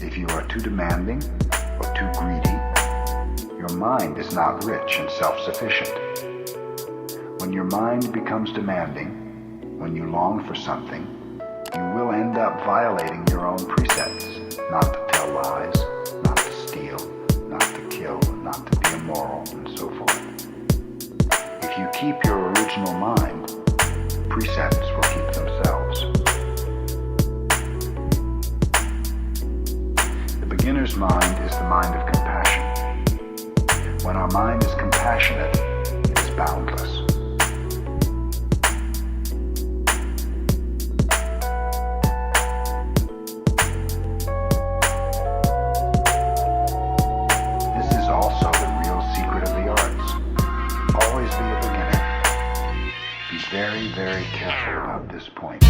If you are too demanding or too greedy, your mind is not rich and self-sufficient. When your mind becomes demanding, when you long for something, you will end up violating your own precepts, not to tell lies, not to steal, not to kill, not to be immoral, and so forth. If you keep your original mind, precepts will keep themselves. The beginner's mind is the mind of compassion. When our mind is compassionate, it is boundless. This is also the real secret of the arts. Always be a beginner. Be very, very careful about this point.